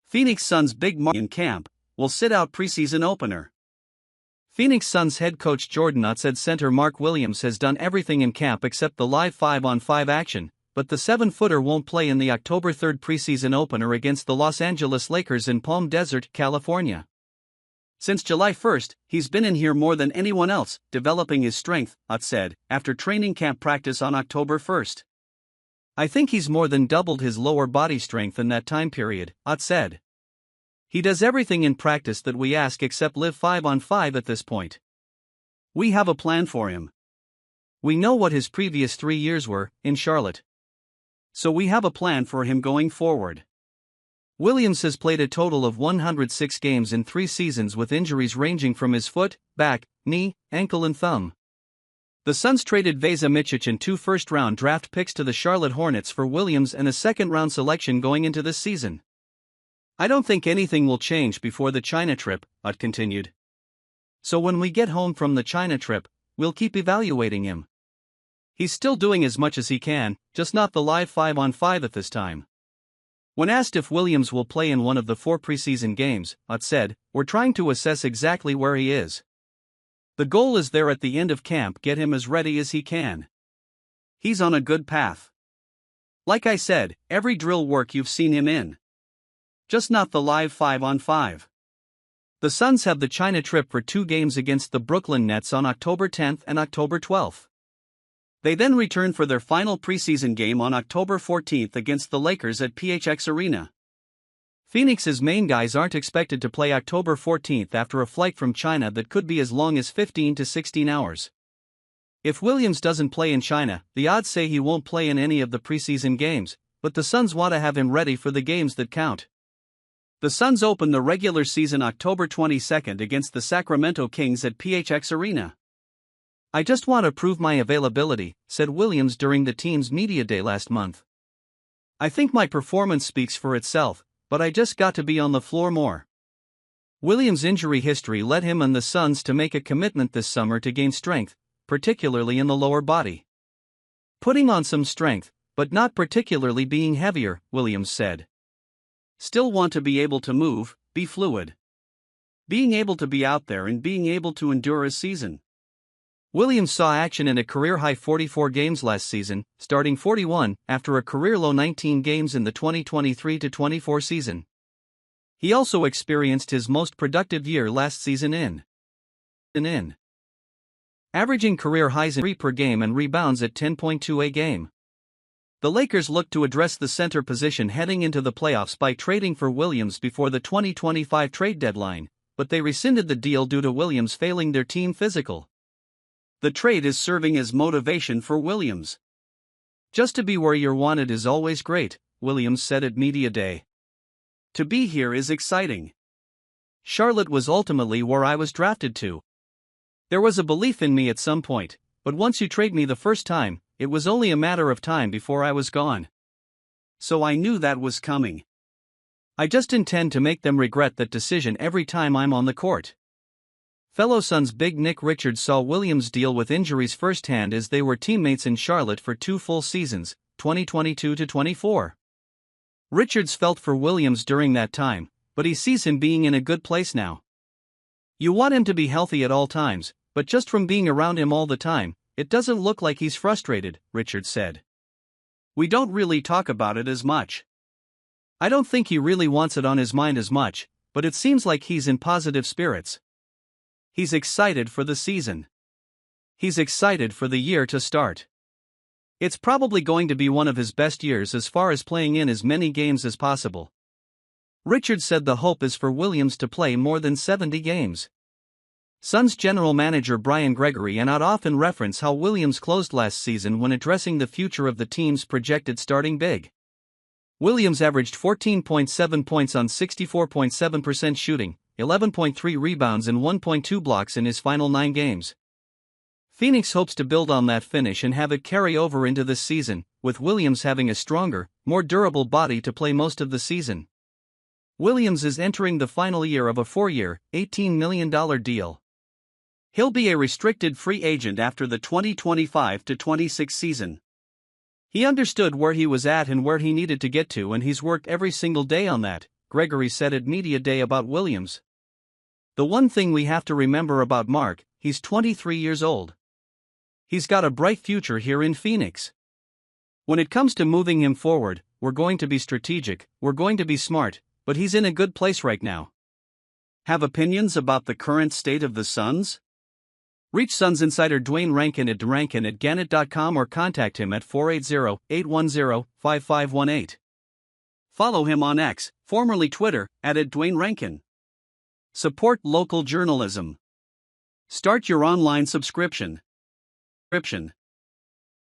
Phoenix Suns' big mark in camp will sit out preseason opener. Phoenix Suns head coach Jordan Ott said center Mark Williams has done everything in camp except the live 5-on-5 action, but the 7-footer won't play in the October 3 preseason opener against the Los Angeles Lakers in Palm Desert, California. Since July 1, he's been in here more than anyone else, developing his strength, Ott said, after training camp practice on October 1. I think he's more than doubled his lower body strength in that time period, Ott said. He does everything in practice that we ask except live 5-on-5 at this point. We have a plan for him. We know what his previous 3 years were, in Charlotte. So we have a plan for him going forward. Williams has played a total of 106 games in 3 seasons with injuries ranging from his foot, back, knee, ankle and thumb. The Suns traded Vesa Micic and 2 first-round draft picks to the Charlotte Hornets for Williams and a second-round selection going into this season. I don't think anything will change before the China trip, Ott continued. So when we get home from the China trip, we'll keep evaluating him. He's still doing as much as he can, just not the live 5-on-5 at this time. When asked if Williams will play in one of the 4 preseason games, Ott said, "We're trying to assess exactly where he is. The goal is there at the end of camp, get him as ready as he can. He's on a good path. Like I said, every drill work you've seen him in. Just not the live 5-on-5. The Suns have the China trip for 2 games against the Brooklyn Nets on October 10 and October 12. They then return for their final preseason game on October 14 against the Lakers at PHX Arena. Phoenix's main guys aren't expected to play October 14 after a flight from China that could be as long as 15 to 16 hours. If Williams doesn't play in China, the odds say he won't play in any of the preseason games, but the Suns want to have him ready for the games that count. The Suns open the regular season October 22 against the Sacramento Kings at PHX Arena. I just want to prove my availability, said Williams during the team's media day last month. I think my performance speaks for itself, but I just got to be on the floor more. Williams' injury history led him and the Suns to make a commitment this summer to gain strength, particularly in the lower body. Putting on some strength, but not particularly being heavier, Williams said. Still want to be able to move, be fluid. Being able to be out there and being able to endure a season. Williams saw action in a career-high 44 games last season, starting 41 after a career-low 19 games in the 2023-24 season. He also experienced his most productive year last season in averaging career highs in 3 per game and rebounds at 10.2 a game. The Lakers looked to address the center position heading into the playoffs by trading for Williams before the 2025 trade deadline, but they rescinded the deal due to Williams failing their team physical. The trade is serving as motivation for Williams. Just to be where you're wanted is always great, Williams said at Media Day. To be here is exciting. Charlotte was ultimately where I was drafted to. There was a belief in me at some point, but once you trade me the first time, it was only a matter of time before I was gone. So I knew that was coming. I just intend to make them regret that decision every time I'm on the court. Fellow Suns big Nick Richards saw Williams deal with injuries firsthand as they were teammates in Charlotte for 2 full seasons, 2022-24. Richards felt for Williams during that time, but he sees him being in a good place now. You want him to be healthy at all times, but just from being around him all the time, it doesn't look like he's frustrated, Richards said. We don't really talk about it as much. I don't think he really wants it on his mind as much, but it seems like he's in positive spirits. He's excited for the season. He's excited for the year to start. It's probably going to be one of his best years as far as playing in as many games as possible. Richards said the hope is for Williams to play more than 70 games. Suns general manager Brian Gregory and Ott often reference how Williams closed last season when addressing the future of the team's projected starting big. Williams averaged 14.7 points on 64.7% shooting, 11.3 rebounds and 1.2 blocks in his final 9 games. Phoenix hopes to build on that finish and have it carry over into this season, with Williams having a stronger, more durable body to play most of the season. Williams is entering the final year of a 4-year, $18 million deal. He'll be a restricted free agent after the 2025-26 season. He understood where he was at and where he needed to get to, and he's worked every single day on that, Gregory said at Media Day about Williams. The one thing we have to remember about Mark, he's 23 years old. He's got a bright future here in Phoenix. When it comes to moving him forward, we're going to be strategic, we're going to be smart, but he's in a good place right now. Have opinions about the current state of the Suns? Reach Suns insider Dwayne Rankin at drankin@gannett.com or contact him at 480-810-5518. Follow him on X, formerly Twitter, at @Dwayne Rankin. Support local journalism. Start your online subscription.